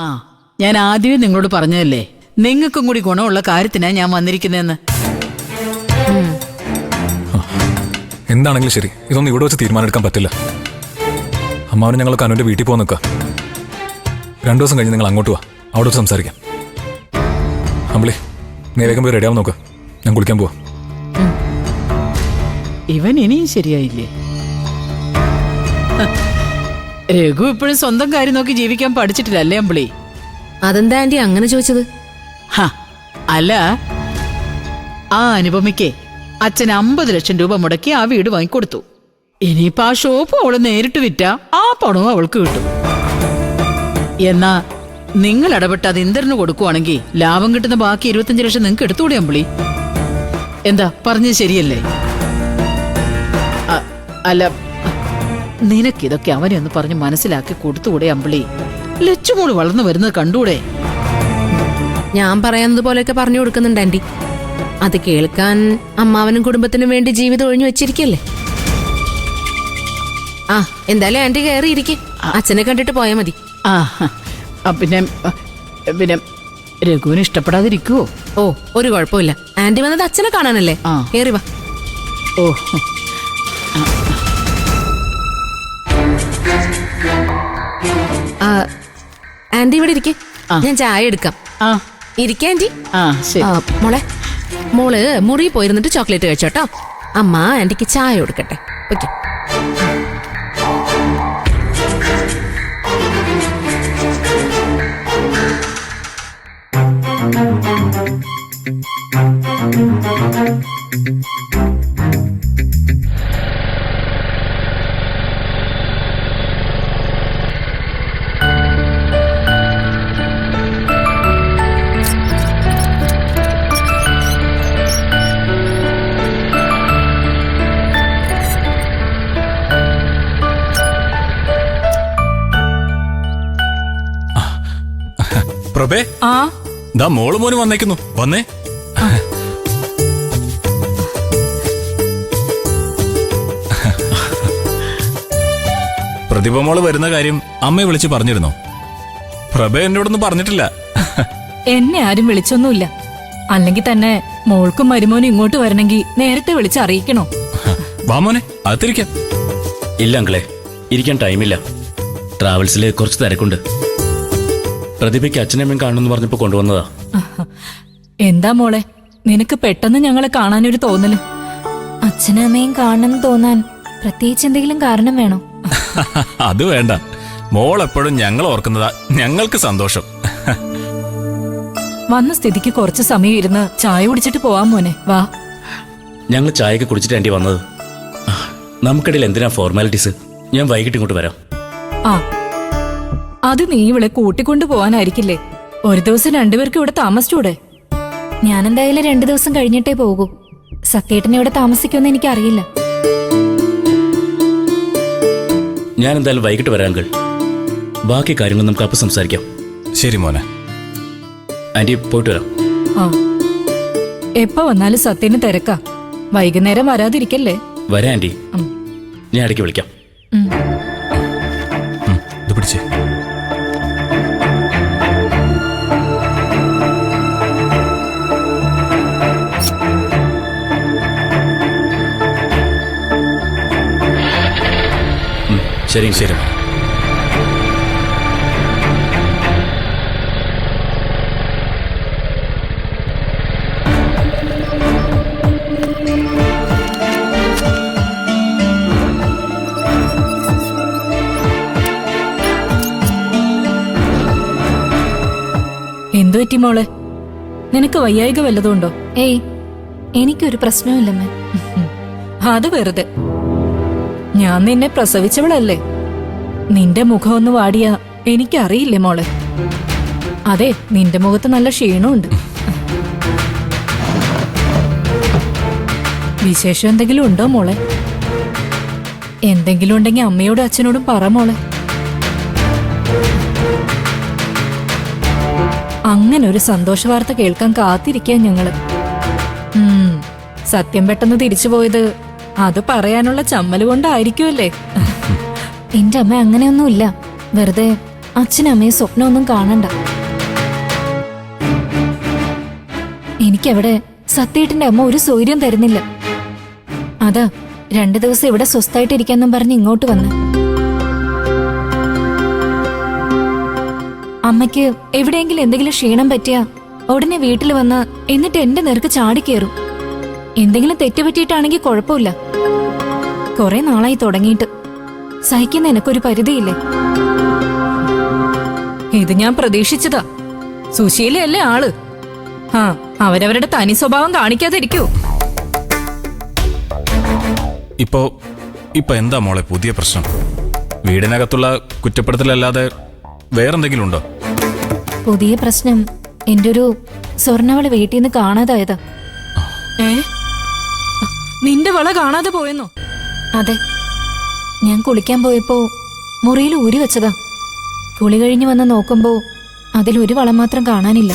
ആ, ഞാൻ ആദ്യമേ നിങ്ങളോട് പറഞ്ഞതല്ലേ, നിങ്ങൾക്കും കൂടി ഗുണമുള്ള കാര്യത്തിനാ ഞാൻ വന്നിരിക്കുന്നതെന്ന്. എന്താണെങ്കിലും ശരി, ഇതൊന്നും ഇവിടെ വെച്ച് തീരുമാനമെടുക്കാൻ പറ്റില്ല. അമ്മാവന് ഞങ്ങൾക്ക് അനുവിന്റെ വീട്ടിൽ പോകാൻ നിൽക്കുക. 2 ദിവസം കഴിഞ്ഞ് നിങ്ങൾ അങ്ങോട്ട് പോവാ, അവിടെ വെച്ച് സംസാരിക്കാം. അമ്പിളി, നീ വേഗം പോയി റെഡിയാവാൻ നോക്കുക, ഞാൻ കുളിക്കാൻ പോവാ. ഇവൻ ഇനിയും ശരിയായില്ലേ? രഘു ഇപ്പോഴും സ്വന്തം കാര്യം നോക്കി ജീവിക്കാൻ പഠിച്ചിട്ടില്ല അല്ലേ അമ്പിളി? അതെന്താ ആന്റി അങ്ങനെ ചോദിച്ചത്? അല്ല, ആ അനുപമയ്ക്ക് അച്ഛൻ 50 ലക്ഷം രൂപ മുടക്കി ആ വീട് വാങ്ങിക്കൊടുത്തു. ഇനിയിപ്പോ ആ ഷോപ്പ് അവള് നേരിട്ട് വിറ്റ ആ പണവും അവൾക്ക് കിട്ടും. എന്നാ നിങ്ങൾ ഇടപെട്ട് അത് ഇന്ദ്രന് കൊടുക്കുവാണെങ്കിൽ ലാഭം കിട്ടുന്ന ബാക്കി 25 ലക്ഷം നിങ്ങൾക്ക് എടുത്തുകൂടെ അമ്പിളി? എന്താ പറഞ്ഞത് ശരിയല്ലേ? അല്ല, നിനക്കിതൊക്കെ അവനെ ഒന്ന് പറഞ്ഞ് മനസ്സിലാക്കി കൊടുത്തുകൂടെ അമ്പിളി? ലച്ചുമോള് വളർന്നു വരുന്നത് കണ്ടൂടെ? ഞാൻ പറയുന്നത് പോലെയൊക്കെ പറഞ്ഞു കൊടുക്കുന്നുണ്ട് ആന്റി. അത് കേൾക്കാൻ അമ്മാവനും കുടുംബത്തിനും വേണ്ടി ജീവിതം ഒഴിഞ്ഞു വെച്ചിരിക്കല്ലേ. ആ, എന്തായാലും ആന്റി കയറിയിരിക്കെ, അച്ഛനെ കണ്ടിട്ട് പോയാ മതി. പിന്നെ പിന്നെ രഘുവിന് ഇഷ്ടപ്പെടാതിരിക്കുവോ? ഓ, ഒരു കുഴപ്പമില്ല. ആന്റി വന്നത് അച്ഛനെ കാണാനല്ലേ. കേറി വാ. ഓ, ആന്റി ഇവിടെ ഇരിക്കെ, ഞാൻ ചായ എടുക്കാം. ഇരിക്ക ആന്റി. മോള് മുറി പോയിരുന്നിട്ട് ചോക്ലേറ്റ് കഴിച്ചോട്ടോ. അമ്മ ആന്റിക്ക് ചായ കൊടുക്കട്ടെ. ഓക്കെ. പ്രഭേ, ദാ മോള് മോന് വന്നേക്കുന്നു. വന്നേ. പ്രതിഭ മോള് വരുന്ന കാര്യം അമ്മയെ വിളിച്ച് പറഞ്ഞിരുന്നോ? പ്രഭ എന്നോടൊന്നും പറഞ്ഞിട്ടില്ല. എന്നെ ആരും വിളിച്ചൊന്നുമില്ല. അല്ലെങ്കിൽ തന്നെ മോൾക്കും മരുമോനും ഇങ്ങോട്ട് വരണമെങ്കിൽ നേരത്തെ വിളിച്ച് അറിയിക്കണോ? വാ മോനെ, അകത്തിരിക്കാം. ഇല്ല അങ്കിളെ, ഇരിക്കാൻ ടൈമില്ല. ട്രാവൽസിൽ കുറച്ച് തിരക്കുണ്ട്. പ്രതിഭയ്ക്ക് അച്ഛനമ്മയും കാണുമെന്ന് പറഞ്ഞപ്പോ കൊണ്ടുവന്നതാ. എന്താ മോളെ, നിനക്ക് പെട്ടെന്ന് ഞങ്ങളെ കാണാനൊരു തോന്നല്? അച്ഛനും അമ്മയും കാണണമെന്ന് തോന്നാൻ പ്രത്യേകിച്ച് എന്തെങ്കിലും കാരണം വേണോ? അത് വേണ്ട, മോൾ എപ്പോഴും ഞങ്ങൾ ഓർക്കുന്നതാ ഞങ്ങൾക്ക് സന്തോഷം. വന്ന സ്ഥിതിക്ക് കുറച്ച് സമയം ഇരുന്ന് ചായ കുടിച്ചിട്ട് പോവാൻ മോനെ. വാ. ഞങ്ങൾ ചായയൊക്കെ കുടിച്ചിട്ട് ആന്റി വന്നത്. നമുക്കിടയിൽ എന്തിനാ ഫോർമാലിറ്റീസ്? ഞാൻ വൈകിട്ട് ഇങ്ങോട്ട് വരാം. അത് നീ ഇവളെ കൂട്ടിക്കൊണ്ടു പോവാനായിരിക്കില്ലേ? ഒരു ദിവസം രണ്ടുപേർക്ക് ഇവിടെ താമസിച്ചൂടെ? ഞാൻ എന്തായാലും 2 ദിവസം കഴിഞ്ഞിട്ടേ പോകൂ. സത്യേട്ടനെ ഇവിടെ താമസിക്കുമെന്ന് എനിക്കറിയില്ല. ഞാൻ എന്തായാലും വൈകിട്ട് വരാം അങ്കിൾ. ബാക്കി കാര്യങ്ങൾ നമുക്ക് അപ്പം സംസാരിക്കാം. ശരി മോനെ. ആന്റി, പോയിട്ട് വരാം. എപ്പോ വന്നാലും സത്യന് തിരക്കാ. വൈകുന്നേരം വരാതിരിക്കല്ലേ? വരാം ആന്റി, ഞാൻ ഇടയ്ക്ക് വിളിക്കാം. ഇത് പിടിച്ചേ. ശരി ശരി. എന്തു പറ്റി മോളെ? നിനക്ക് വയ്യായിക വല്ലതുണ്ടോ? ഏയ്, എനിക്കൊരു പ്രശ്നവുമില്ലമ്മേ. അത് വെറുതെ. ഞാൻ നിന്നെ പ്രസവിച്ചവളല്ലേ. നിന്റെ മുഖം ഒന്ന് വാടിയാ എനിക്കറിയില്ലേ മോളെ? അതെ, നിന്റെ മുഖത്ത് നല്ല ക്ഷീണമുണ്ട്. വിശേഷം എന്തെങ്കിലും ഉണ്ടോ മോളെ? എന്തെങ്കിലും ഉണ്ടെങ്കിൽ അമ്മയോടും അച്ഛനോടും പറ മോളെ. അങ്ങനെ ഒരു സന്തോഷ വാർത്ത കേൾക്കാൻ കാത്തിരിക്കാൻ ഞങ്ങള്. സത്യം പെട്ടെന്ന് തിരിച്ചു പോയത് അത് പറയാനുള്ള ചമ്മല് കൊണ്ടായിരിക്കുമല്ലേ? എന്റെ അമ്മ അങ്ങനെയൊന്നുമില്ല. വെറുതെ അച്ഛനും അമ്മയും സ്വപ്നമൊന്നും കാണണ്ട. എനിക്കവിടെ സത്യേട്ടന്റെ അമ്മ ഒരു സൗകര്യം തരുന്നില്ല. അതാ 2 ദിവസം ഇവിടെ സ്വസ്ഥായിട്ടിരിക്കാന്നും പറഞ്ഞ് ഇങ്ങോട്ട് വന്ന്. അമ്മയ്ക്ക് എവിടെയെങ്കിലും എന്തെങ്കിലും ക്ഷീണം പറ്റിയാ ഉടനെ വീട്ടിൽ വന്ന് എന്നിട്ട് എന്റെ നേർക്ക് ചാടിക്കേറും. എന്തെങ്കിലും തെറ്റുപറ്റിയിട്ടാണെങ്കിൽ കുഴപ്പമില്ല. കുറെ നാളായി തുടങ്ങിയിട്ട്. സഹിക്കുന്ന എനക്കൊരു പരിധിയില്ലേ? ഇത് ഞാൻ പ്രതീക്ഷിച്ചതാ. സുശീലയല്ലേ ആള്. ആ, അവരവരുടെ തനി സ്വഭാവം കാണിക്കാതിരിക്കൂ. ഇപ്പൊ എന്താ മോളെ പുതിയ പ്രശ്നം? വീടിനകത്തുള്ള കുറ്റപ്പെടുത്തലല്ലാതെ വേറെന്തെങ്കിലും ഉണ്ടോ? പുതിയ പ്രശ്നം എന്റെ ഒരു സ്വർണ്ണവള വീട്ടിൽ നിന്ന് കാണാതായതാ. നിന്റെ വള കാണാതെ പോയെന്നോ? അതെ, ഞാൻ കുളിക്കാൻ പോയപ്പോ മുറിയിൽ ഊരി വെച്ചതാ. കുളി കഴിഞ്ഞ് വന്ന് നോക്കുമ്പോ അതിലൊരു വള മാത്രം കാണാനില്ല.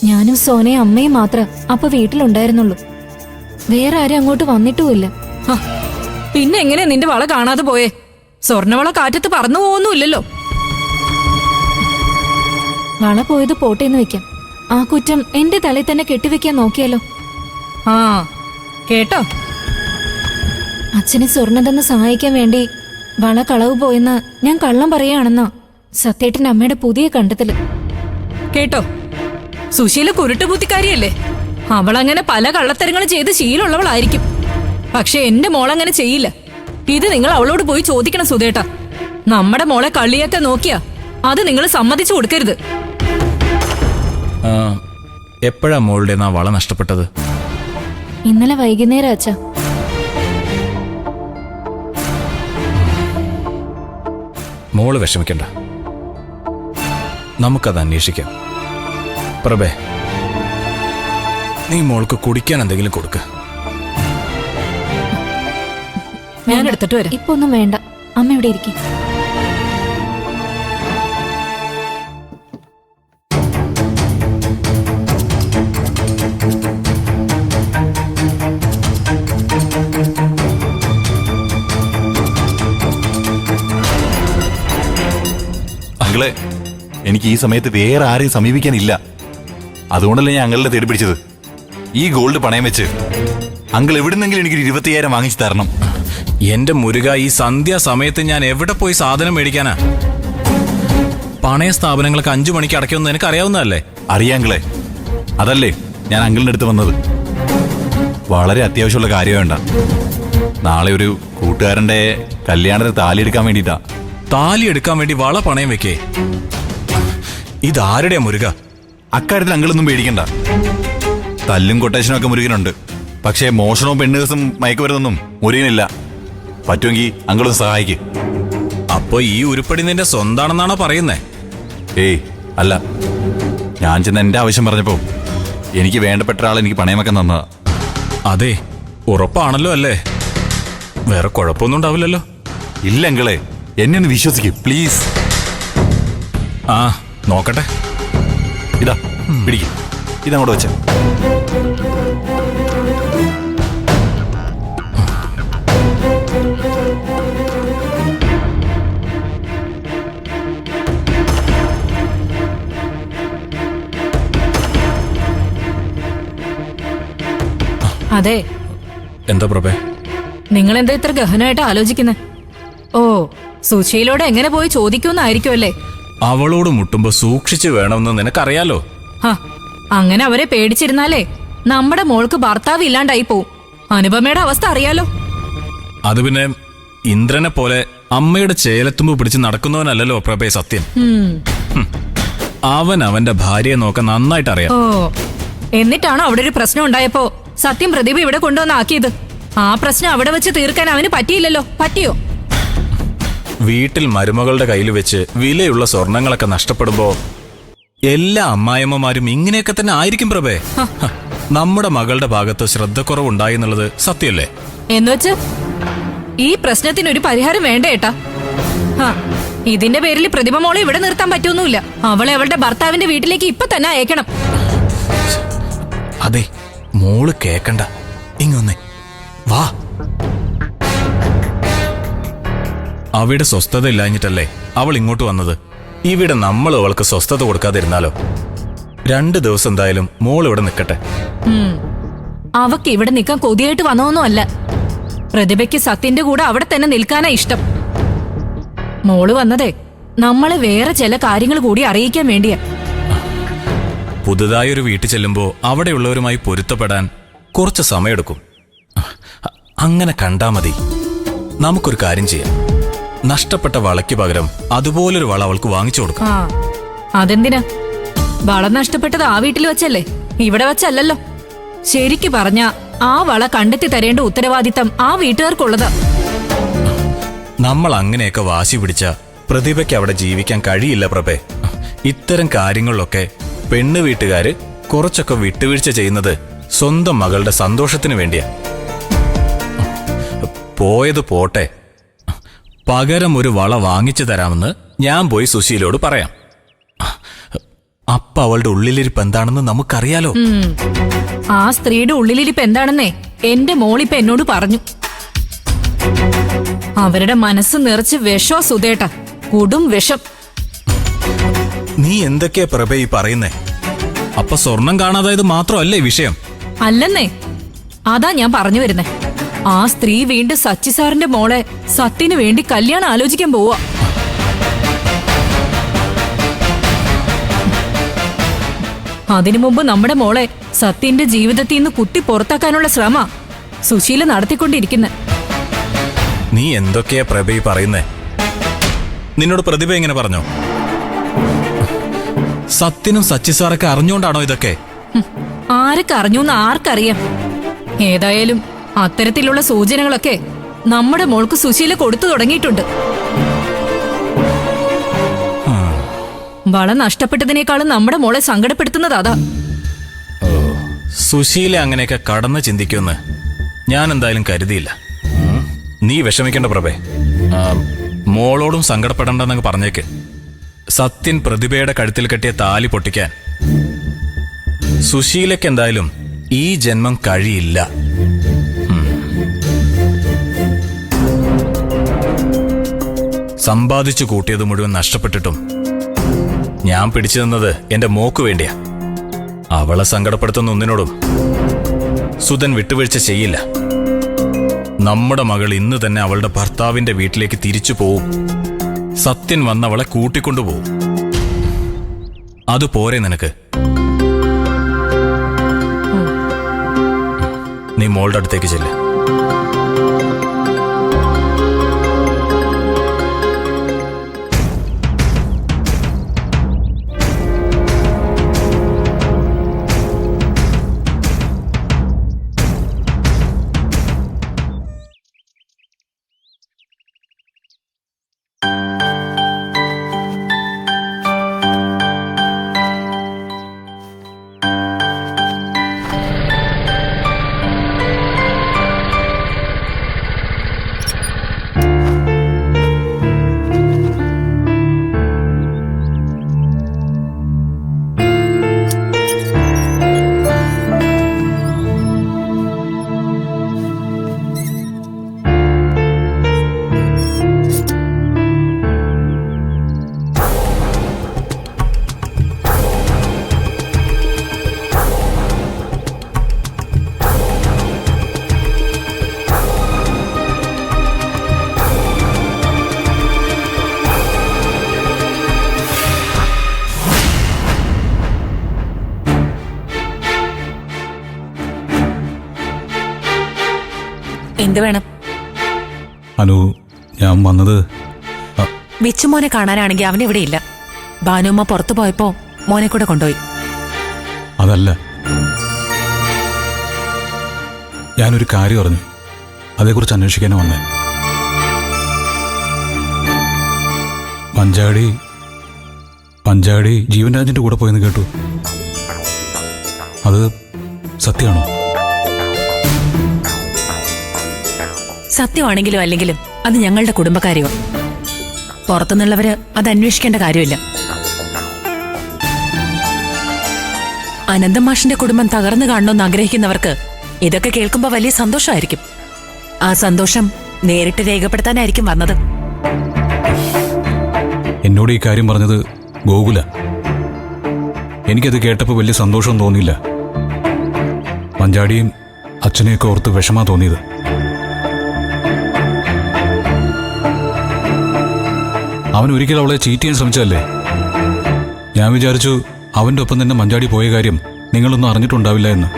ഞാനും സോനയും അമ്മയും മാത്രം അപ്പൊ വീട്ടിലുണ്ടായിരുന്നുള്ളൂ. വേറെ ആരും അങ്ങോട്ട് വന്നിട്ടുമില്ല. പിന്നെ എങ്ങനെ നിന്റെ വള കാണാതെ പോയേ? സ്വർണ്ണവള കാറ്റത്ത് പറന്നു പോകുന്നുമില്ലല്ലോ. വള പോയത് പോട്ടേന്ന് വെക്കാം. ആ കുറ്റം എന്റെ തലയിൽ തന്നെ കെട്ടിവെക്കാൻ നോക്കിയാലോ? ആ, കേട്ടോ? അച്ഛനെ സ്വർണ്ണം തന്ന് സഹായിക്കാൻ വേണ്ടി വള കളവ് പോയെന്ന് ഞാൻ കള്ളം പറയുകയാണെന്നാ സത്യേട്ടന്റെ അമ്മയുടെ പുതിയ കണ്ടെത്തല്. കേട്ടോ? സുശീല കുരുട്ടുബുദ്ധിക്കാരിയല്ലേ? അവളങ്ങനെ പല കള്ളത്തരങ്ങളും ചെയ്ത് ശീലമുള്ളവളായിരിക്കും. പക്ഷെ എന്റെ മോളങ്ങനെ ചെയ്യില്ല. ഇത് നിങ്ങൾ അവളോട് പോയി ചോദിക്കണം സുധേട്ടാ. നമ്മുടെ മോളെ കളിയൊക്കെ നോക്കിയാ അത് നിങ്ങൾ സമ്മതിച്ചു കൊടുക്കരുത്. എപ്പോഴാ മോളുടെ ആ വള നഷ്ടപ്പെട്ടത്? ഇന്നലെ വൈകുന്നേരം അച്ഛാ. മോള് വിഷമിക്കണ്ട, നമുക്കത് അന്വേഷിക്കാം. പ്രഭേ, നീ മോൾക്ക് കുടിക്കാൻ എന്തെങ്കിലും കൊടുക്ക. ഞാൻ എടുത്തിട്ട് വരാം. ഇപ്പൊ ഒന്നും വേണ്ട, അമ്മ ഇവിടെ ഇരിക്കും. അങ്കിളെ, എനിക്ക് ഈ സമയത്ത് വേറെ ആരെയും സമീപിക്കാനില്ല. അതുകൊണ്ടല്ലേ ഞാൻ അങ്കിളിനെ തേടി പിടിച്ചത്. ഈ ഗോൾഡ് പണയം വെച്ച് അങ്കിൾ എവിടുന്നെങ്കിലും എനിക്ക് 25,000 വാങ്ങിച്ചു തരണം. എന്റെ മുരുക, ഈ സന്ധ്യാസമയത്ത് ഞാൻ എവിടെ പോയി സാധനം മേടിക്കാനാ? പണയ സ്ഥാപനങ്ങൾക്ക് 5 മണിക്ക് അടയ്ക്കുമെന്ന് എനിക്ക് അറിയാവുന്നതല്ലേ? അറിയാങ്കിളെ, അതല്ലേ ഞാൻ അങ്കിളിന്റെ അടുത്ത് വന്നത്. വളരെ അത്യാവശ്യമുള്ള കാര്യം വേണ്ട. നാളെ ഒരു കൂട്ടുകാരന്റെ കല്യാണത്തിന് താലി എടുക്കാൻ വേണ്ടിട്ടാ. താലി എടുക്കാൻ വേണ്ടി വള പണയം വെക്കേ? ഇതാരുടെയാ മുരുക? അക്കാര്യത്തിൽ അങ്കിളൊന്നും പേടിക്കണ്ട. തല്ലും കൊട്ടേഷനും ഒക്കെ മുരുകനുണ്ട്. പക്ഷേ മോഷണവും പെണ്ണുകേസും മയക്കുമരുന്നൊന്നും മുരുകനില്ല. പറ്റുമെങ്കിൽ അങ്കിളൊന്ന് സഹായിക്ക്. അപ്പൊ ഈ ഉരുപ്പടി നിന്റെ സ്വന്താണെന്നാണോ പറയുന്നേ? ഏയ് അല്ല, ഞാൻ ചെന്ന് എന്റെ ആവശ്യം പറഞ്ഞപ്പോ എനിക്ക് വേണ്ടപ്പെട്ട ആൾ എനിക്ക് പണയം വെക്കാൻ തന്നതാ. അതെ, ഉറപ്പാണല്ലോ അല്ലേ? വേറെ കുഴപ്പമൊന്നും ഉണ്ടാവില്ലല്ലോ? ഇല്ല അങ്കിളെ, എന്നെ ഒന്ന് വിശ്വസിക്ക് പ്ലീസ്. ആ, നോക്കട്ടെ. ഇതാ പിടിക്ക്, ഇതങ്ങോട്ട് വെച്ച. അതെ, എന്താ പ്രഭേ? നിങ്ങൾ എന്താ ഇത്ര ഗഹനമായിട്ട് ആലോചിക്കുന്നേ? ഓ, സുശീലോട് എങ്ങനെ പോയി ചോദിക്കുമെന്നായിരിക്കും അല്ലേ? അവളോട് മുട്ടുമ്പോ സൂക്ഷിച്ചു വേണമെന്ന് നിനക്കറിയാലോ. അങ്ങനെ അവരെ പേടിച്ചിരുന്നാലേ നമ്മുടെ മോൾക്ക് ഭർത്താവ് ഇല്ലാണ്ടായി പോവും. അനുപമയുടെ അവസ്ഥ അറിയാലോ. അത് പിന്നെ ഇന്ദ്രനെ പോലെ അമ്മയുടെ ചേലത്തുമ്പ് പിടിച്ച് നടക്കുന്നവനല്ലല്ലോ പ്രഭേ സത്യൻ. അവൻ അവന്റെ ഭാര്യയെ നോക്കാൻ നന്നായിട്ട് അറിയാം. ഓ, എന്നിട്ടാണോ അവിടെ ഒരു പ്രശ്നം ഉണ്ടായപ്പോ സത്യം പ്രദീപ് ഇവിടെ കൊണ്ടുവന്നാക്കിയത്? ആ പ്രശ്നം അവിടെ വെച്ച് തീർക്കാൻ അവന് പറ്റിയില്ലല്ലോ. പറ്റിയോ? വീട്ടിൽ മരുമകളുടെ കയ്യിൽ വെച്ച് വിലയുള്ള സ്വർണങ്ങളൊക്കെ നഷ്ടപ്പെടുമ്പോ എല്ലാ അമ്മായിയമ്മമാരും ഇങ്ങനെയൊക്കെ തന്നെ ആയിരിക്കും പ്രഭേ. നമ്മുടെ മകളുടെ ഭാഗത്ത് ശ്രദ്ധക്കുറവുണ്ടായി എന്നുള്ളത് സത്യല്ലേ? എന്നുവെച്ച് ഈ പ്രശ്നത്തിനൊരു പരിഹാരം വേണ്ട ഏട്ടാ. ഇതിന്റെ പേരിൽ പ്രതിഭ മോളെ ഇവിടെ നിർത്താൻ പറ്റൊന്നുമില്ല. അവളെ അവളുടെ ഭർത്താവിന്റെ വീട്ടിലേക്ക് ഇപ്പൊ തന്നെ അയക്കണം. അതെ, മോള് കേക്കണ്ട, ഇങ്ങൊന്നേ വാ. അവിടെ സ്വസ്ഥത ഇല്ലാഞ്ഞിട്ടല്ലേ അവൾ ഇങ്ങോട്ട് വന്നത്. ഇവിടെ നമ്മൾ അവൾക്ക് സ്വസ്ഥത കൊടുക്കാതിരുന്നാലോ? 2 ദിവസം എന്തായാലും മോൾ ഇവിടെ നിൽക്കട്ടെ. അവക്ക് ഇവിടെ നിൽക്കാൻ കൊതിയായിട്ട് വന്നതൊന്നും അല്ല. പ്രതിഭയ്ക്ക് സത്യന്റെ കൂടെ അവിടെ തന്നെ നിൽക്കാനാ ഇഷ്ടം. മോള് വന്നതേ നമ്മളെ വേറെ ചില കാര്യങ്ങൾ കൂടി അറിയിക്കാൻ വേണ്ടിയാ. പുതുതായൊരു വീട്ടിൽ ചെല്ലുമ്പോ അവിടെയുള്ളവരുമായി പൊരുത്തപ്പെടാൻ കുറച്ച് സമയമെടുക്കും. അങ്ങനെ കണ്ടാ മതി. നമുക്കൊരു കാര്യം ചെയ്യാം. നഷ്ടപ്പെട്ട വളയ്ക്ക് പകരം അതുപോലൊരു വള അവൾക്ക് വാങ്ങിച്ചു കൊടുക്കാം. അതെന്തിനാ? വള നഷ്ടപ്പെട്ടത് ആ വീട്ടിൽ വെച്ചല്ലേ, ഇവിടെ വെച്ചല്ലല്ലോ. ശരിക്ക് പറഞ്ഞ ആ വള കണ്ടെത്തി തരേണ്ട ഉത്തരവാദിത്തം ആ വീട്ടുകാർക്കുള്ളതാ. നമ്മൾ അങ്ങനെയൊക്കെ വാശി പിടിച്ച പ്രതിഭയ്ക്ക് അവിടെ ജീവിക്കാൻ കഴിയില്ല പ്രഭേ. ഇത്തരം കാര്യങ്ങളിലൊക്കെ പെണ്ണ് വീട്ടുകാര് കുറച്ചൊക്കെ വിട്ടുവീഴ്ച ചെയ്യുന്നത് സ്വന്തം മകളുടെ സന്തോഷത്തിന് വേണ്ടിയാ. പോയത് പോട്ടെ, പകരം ഒരു വള വാങ്ങിച്ചു തരാമെന്ന് ഞാൻ പോയി സുശീലോട് പറയാം. അപ്പ അവളുടെ ഉള്ളിലിരിപ്പ് എന്താണെന്ന് നമുക്കറിയാലോ. ആ സ്ത്രീയുടെ ഉള്ളിലിരിപ്പ് എന്താണെന്നേ എന്റെ മോളിപ്പ എന്നോട് പറഞ്ഞു. അവരുടെ മനസ്സ് നിറച്ച് വിഷോ സുധേട്ട, കൊടും വിഷം. നീ എന്തൊക്കെയാ പ്രഭ ഈ പറയുന്നേ? അപ്പൊ സ്വർണം കാണാതായത് മാത്രമല്ലേ വിഷയം? അല്ലെന്നേ, അതാ ഞാൻ പറഞ്ഞു വരുന്നേ. ആ സ്ത്രീ വീണ്ടും സച്ചി സാറിന്റെ മോളെ സത്യന് വേണ്ടി കല്യാണം ആലോചിക്കാൻ പോവാ. അതിനു മുമ്പ് നമ്മുടെ മോളെ സത്യന്റെ ജീവിതത്തിൽ നിന്ന് കുത്തി പുറത്താക്കാനുള്ള ശ്രമ സുശീല നടത്തിക്കൊണ്ടിരിക്കുന്നെ. നീ എന്തൊക്കെയാ പ്രഭ ഈ പറയുന്നേ? നിന്നോട് പ്രതിഭ എങ്ങനെ പറഞ്ഞോ? സത്യനും സച്ചി സാറൊക്കെ അറിഞ്ഞുകൊണ്ടാണോ ഇതൊക്കെ? ആരൊക്കെ അറിഞ്ഞൂന്ന് ആർക്കറിയാം. ഏതായാലും അത്തരത്തിലുള്ള സൂചനകളൊക്കെ നമ്മുടെ മോൾക്ക് സുശീല കൊടുത്തു തുടങ്ങിയിട്ടുണ്ട്. വള നഷ്ടപ്പെട്ടതിനേക്കാളും നമ്മുടെ മോളെ സങ്കടപ്പെടുത്തുന്നത് അതാ. സുശീല അങ്ങനെയൊക്കെ കടന്ന് ചിന്തിക്കുമെന്ന് ഞാൻ എന്തായാലും കരുതിയില്ല. നീ വിഷമിക്കേണ്ട പ്രഭേ. മോളോടും സങ്കടപ്പെടണ്ടെന്നങ്ങ് പറഞ്ഞേക്ക്. സത്യൻ പ്രതിഭയുടെ കഴുത്തിൽ കെട്ടിയ താലി പൊട്ടിക്കാൻ സുശീലയ്ക്ക് എന്തായാലും ഈ ജന്മം കഴിയില്ല. സമ്പാദിച്ചു കൂട്ടിയത് മുഴുവൻ നഷ്ടപ്പെട്ടിട്ടും ഞാൻ പിടിച്ചു നിന്നത് എന്റെ മോക്ക് വേണ്ടിയാ. അവളെ സങ്കടപ്പെടുത്തുന്ന ഒന്നിനോടും സുധൻ വിട്ടുവീഴ്ച ചെയ്യില്ല. നമ്മുടെ മകൾ ഇന്ന് തന്നെ അവളുടെ ഭർത്താവിന്റെ വീട്ടിലേക്ക് തിരിച്ചു പോവും. സത്യൻ വന്നവളെ കൂട്ടിക്കൊണ്ടുപോകും. അതുപോരെ നിനക്ക്? നീ മോളുടെ അടുത്തേക്ക് ചെല്ല്. എന്ത് വേണം? അനു, ഞാൻ വന്നത് വിച്ചുമോനെ കാണാനാണെങ്കിൽ അവനിവിടെ ഇല്ല. ഭാനുമ്മ പുറത്തു പോയപ്പോ മോനെ കൂടെ കൊണ്ടുപോയി. അതല്ല, ഞാനൊരു കാര്യം അറിഞ്ഞു. അതേക്കുറിച്ച് അന്വേഷിക്കാനാ വന്നേ. പഞ്ചാടി ജീവൻ രാജിന്റെ കൂടെ പോയെന്ന് കേട്ടു. അത് സത്യമാണോ? സത്യമാണെങ്കിലും അല്ലെങ്കിലും അത് ഞങ്ങളുടെ കുടുംബക്കാര്യോ. പുറത്തുനിന്നുള്ളവര് അത് അന്വേഷിക്കേണ്ട കാര്യമില്ല. അനന്തം മാഷിന്റെ കുടുംബം തകർന്നു കാണണമെന്ന് ആഗ്രഹിക്കുന്നവർക്ക് ഇതൊക്കെ കേൾക്കുമ്പോ വലിയ സന്തോഷമായിരിക്കും. ആ സന്തോഷം നേരിട്ട് രേഖപ്പെടുത്താനായിരിക്കും വന്നത്. എന്നോട് ഈ കാര്യം പറഞ്ഞത് ഗോകുല. എനിക്കത് കേട്ടപ്പോൾ വലിയ സന്തോഷം തോന്നിയില്ല. മഞ്ചാടിയും അച്ഛനെയൊക്കെ ഓർത്ത് വിഷമാ തോന്നിയത്. അവൻ ഒരിക്കൽ അവളെ ചീറ്റ് ചെയ്യാൻ ശ്രമിച്ചതല്ലേ. ഞാൻ വിചാരിച്ചു അവൻ്റെ ഒപ്പം തന്നെ മഞ്ചാടി പോയ കാര്യം നിങ്ങളൊന്നും അറിഞ്ഞിട്ടുണ്ടാവില്ല എന്ന്.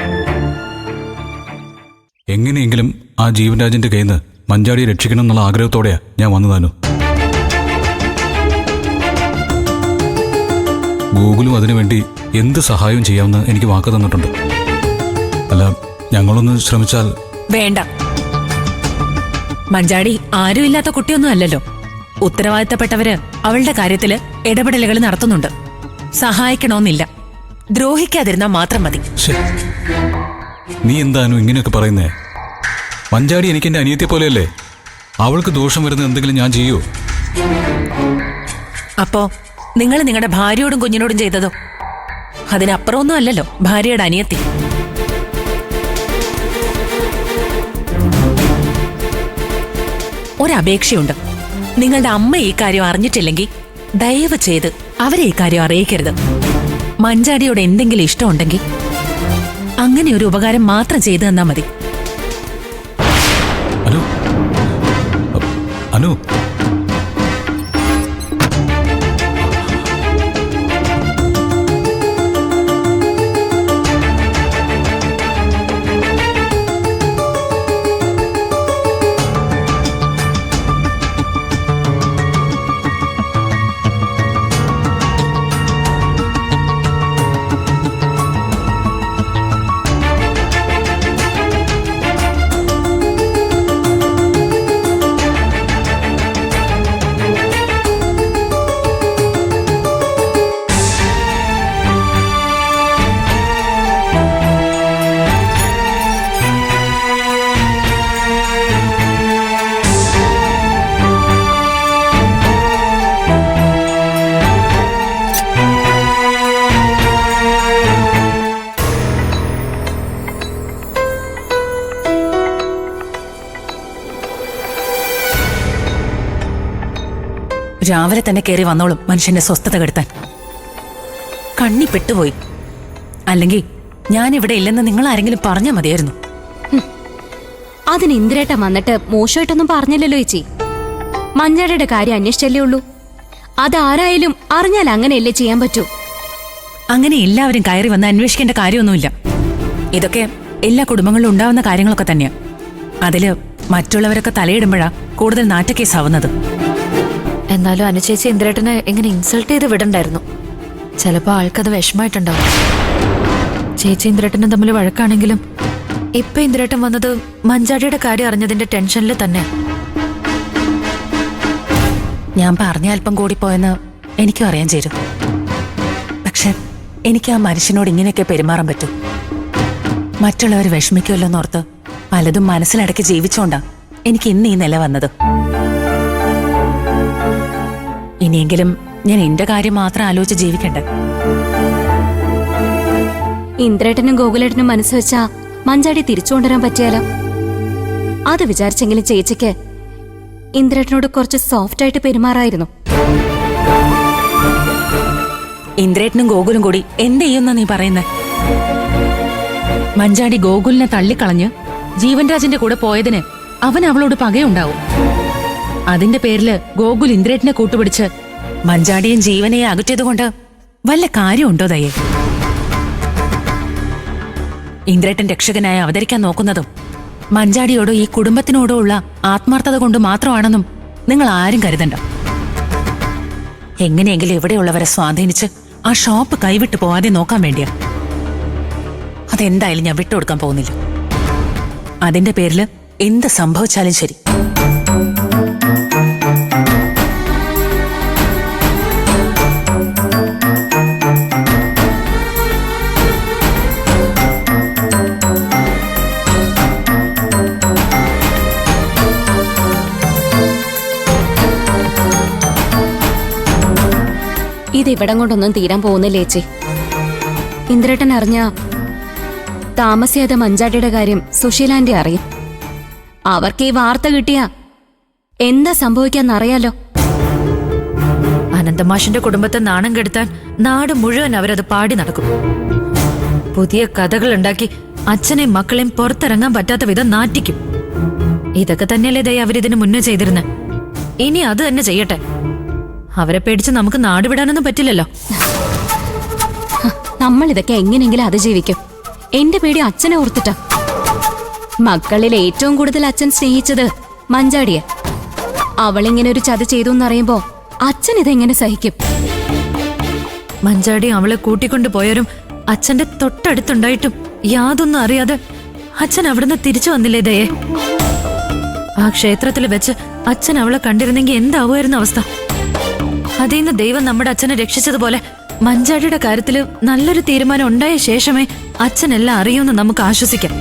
എങ്ങനെയെങ്കിലും ആ ജീവൻരാജിന്റെ കയ്യിൽ നിന്ന് മഞ്ചാടിയെ രക്ഷിക്കണം എന്നുള്ള ആഗ്രഹത്തോടെയാ ഞാൻ വന്നതാനു. ഗൂഗിളും അതിനുവേണ്ടി എന്ത് സഹായവും ചെയ്യാമെന്ന് എനിക്ക് വാക്ക് തന്നിട്ടുണ്ട്. അല്ല, ഞങ്ങളൊന്ന് ശ്രമിച്ചാൽ. വേണ്ട. മഞ്ചാടി ആരുമില്ലാത്ത കുട്ടിയൊന്നും അല്ലല്ലോ. ഉത്തരവാദിത്തപ്പെട്ടവര് അവളുടെ കാര്യത്തില് ഇടപെടലുകൾ നടത്തുന്നുണ്ട്. സഹായിക്കണമെന്നില്ല, ദ്രോഹിക്കാതിരുന്നാ മാത്രം മതി. നീ എന്താനു ഇങ്ങനെയൊക്കെ പറയുന്നേ? മഞ്ചാടി എനിക്ക് എന്റെ അനിയത്തെ പോലെയല്ലേ. അവൾക്ക് ദോഷം വരുന്ന എന്തെങ്കിലും ഞാൻ ചെയ്യൂ? അപ്പോ നിങ്ങൾ നിങ്ങളുടെ ഭാര്യയോടും കുഞ്ഞിനോടും ചെയ്തതോ? അതിനപ്പുറമൊന്നും അല്ലല്ലോ ഭാര്യയുടെ അനിയത്തി. ഒരപേക്ഷയുണ്ട്. നിങ്ങളുടെ അമ്മ ഈ കാര്യം അറിഞ്ഞിട്ടില്ലെങ്കിൽ ദയവ് ചെയ്ത് അവരെ ഈ കാര്യം അറിയിക്കരുത്. മഞ്ചാടിയോട് എന്തെങ്കിലും ഇഷ്ടമുണ്ടെങ്കിൽ അങ്ങനെ ഒരു ഉപകാരം മാത്രം ചെയ്തു തന്നാ മതി. അനു, അനു, രാവിലെ തന്നെ കയറി വന്നോളും മനുഷ്യന്റെ സ്വസ്ഥത കെടുത്താൻ. കണ്ണി പെട്ടുപോയി. അല്ലെങ്കിൽ ഞാനിവിടെ ഇല്ലെന്ന് നിങ്ങൾ ആരെങ്കിലും പറഞ്ഞാൽ മതിയായിരുന്നു. അതിന് ഇന്ദ്രേട്ടൻ വന്നിട്ട് മോശമായിട്ടൊന്നും പറഞ്ഞില്ലല്ലോ ചേച്ചി. മഞ്ചാടിയുടെ കാര്യം അന്വേഷിച്ചല്ലേ ഉള്ളൂ. അതാരായാലും അറിഞ്ഞാൽ അങ്ങനെയല്ലേ ചെയ്യാൻ പറ്റൂ. അങ്ങനെ എല്ലാവരും കയറി വന്ന് അന്വേഷിക്കേണ്ട കാര്യമൊന്നുമില്ല. ഇതൊക്കെ എല്ലാ കുടുംബങ്ങളിലും ഉണ്ടാവുന്ന കാര്യങ്ങളൊക്കെ തന്നെയാ. അതില് മറ്റുള്ളവരൊക്കെ തലയിടുമ്പോഴാ കൂടുതൽ നാറ്റക്കേസാവുന്നത്. എന്നാലും അനുചേച്ചി ഇന്ദ്രേട്ടനെ എങ്ങനെ ഇൻസൾട്ട് ചെയ്ത് വിടണ്ടായിരുന്നു. ചിലപ്പോ ആൾക്കത് വിഷമായിട്ടുണ്ടാവും. ചേച്ചി ഇന്ദ്രേട്ടനും തമ്മിൽ വഴക്കാണെങ്കിലും ഇപ്പൊ ഇന്ദ്രേട്ടൻ വന്നത് മഞ്ചാടിയുടെ കാര്യം അറിഞ്ഞതിന്റെ ടെൻഷനിൽ തന്നെ. ഞാൻ പറഞ്ഞ അല്പം കൂടി പോയെന്ന് എനിക്കും അറിയാൻ ചേരും. പക്ഷെ എനിക്ക് ആ മനുഷ്യനോട് ഇങ്ങനെയൊക്കെ പെരുമാറാൻ പറ്റും. മറ്റുള്ളവർ വിഷമിക്കുമല്ലോന്നോർത്ത് പലതും മനസ്സിലടക്കി ജീവിച്ചോണ്ടാ എനിക്ക് ഇന്ന് ഈ നില വന്നത്. ഇനിയെങ്കിലും ഞാൻ എന്റെ കാര്യം മാത്രം ആലോചിച്ച് ജീവിക്കണ്ടേ. ഇന്ദ്രേട്ടനും ഗോകുലേട്ടനും മനസ്സ് വെച്ചാ മഞ്ചാടി തിരിച്ചു കൊണ്ടുവരാൻ പറ്റിയാലോ? അത് വിചാരിച്ചെങ്കിലും ചേച്ചിക്ക് ഇന്ദ്രേട്ടനോട് കുറച്ച് സോഫ്റ്റ് ആയിട്ട് പെരുമാറായിരുന്നു. ഇന്ദ്രേട്ടനും ഗോകുലും കൂടി എന്ത് ചെയ്യുന്ന നീ പറയുന്നേ? മഞ്ചാടി ഗോകുലിനെ തള്ളിക്കളഞ്ഞ് ജീവൻരാജിന്റെ കൂടെ പോയതിന് അവൻ അവളോട് പകയുണ്ടാവും. അതിന്റെ പേരില് ഗോകുൽ ഇന്ദ്രേട്ടനെ കൂട്ടുപിടിച്ച് മഞ്ചാടിയും ജീവനെയും അകറ്റിയതുകൊണ്ട് വല്ല കാര്യമുണ്ടോ ദയേ? ഇന്ദ്രേട്ടൻ രക്ഷകനായി അവതരിക്കാൻ നോക്കുന്നതും മഞ്ചാടിയോടോ ഈ കുടുംബത്തിനോടോ ഉള്ള ആത്മാർത്ഥത കൊണ്ട് മാത്രമാണെന്നും നിങ്ങൾ ആരും കരുതണ്ട. എങ്ങനെയെങ്കിലും ഇവിടെയുള്ളവരെ സ്വാധീനിച്ച് ആ ഷോപ്പ് കൈവിട്ടു പോവാതെ നോക്കാൻ വേണ്ടിയാ. അതെന്തായാലും ഞാൻ വിട്ടുകൊടുക്കാൻ പോകുന്നില്ല. അതിന്റെ പേരില് എന്ത് സംഭവിച്ചാലും ശരി. ഇതിവിടം കൊണ്ടൊന്നും തീരാൻ പോകുന്നില്ല ചേച്ചി. ഇന്ദ്രേട്ടൻ അറിഞ്ഞ താമസിയാതെ മഞ്ചാടിയുടെ കാര്യം സുശീലാന്റെ അറിയും. അവർക്ക് ഈ വാർത്ത കിട്ടിയ എന്താ സംഭവിക്കാന്നറിയാലോ. അനന്തമാഷിന്റെ കുടുംബത്തെ നാണം കെടുത്താൻ നാട് മുഴുവൻ അവരത് പാടി നടക്കും. പുതിയ കഥകൾ ഉണ്ടാക്കി അച്ഛനെയും മക്കളെയും പുറത്തിറങ്ങാൻ പറ്റാത്ത വിധം നാറ്റിക്കും. ഇതൊക്കെ തന്നെയല്ലേ ദയ അവരിതിന് മുന്നേ ചെയ്തിരുന്നെ. ഇനി അത് തന്നെ ചെയ്യട്ടെ. അവരെ പേടിച്ച് നമുക്ക് നാട് വിടാനൊന്നും പറ്റില്ലല്ലോ. നമ്മൾ ഇതൊക്കെ എങ്ങനെയെങ്കിലും അതിജീവിക്കും. എന്റെ പേടി അച്ഛനെ ഓർത്തിട്ടാ. മക്കളിൽ ഏറ്റവും കൂടുതൽ അച്ഛൻ സ്നേഹിച്ചത് മഞ്ചാടിയെ. അവളിങ്ങനെ ഒരു ചതി ചെയ്തു എന്നറിയുമ്പോ അച്ഛൻ ഇതെങ്ങനെ സഹിക്കും? മഞ്ചാടി അവളെ കൂട്ടിക്കൊണ്ടു പോയവരും അച്ഛന്റെ തൊട്ടടുത്തുണ്ടായിട്ടും യാതൊന്നും അറിയാതെ അച്ഛൻ അവിടുന്ന് തിരിച്ചു വന്നില്ലേ ദയേ? ആ ക്ഷേത്രത്തിൽ വെച്ച് അച്ഛൻ അവളെ കണ്ടിരുന്നെങ്കിൽ എന്താവുമായിരുന്നു അവസ്ഥ? അതീന്ന് ദൈവം നമ്മുടെ അച്ഛനെ രക്ഷിച്ചതുപോലെ മഞ്ചാടിയുടെ കാര്യത്തില് നല്ലൊരു തീരുമാനം ഉണ്ടായ ശേഷമേ അച്ഛനെല്ലാം അറിയൂന്ന് നമുക്ക് ആശ്വസിക്കാം.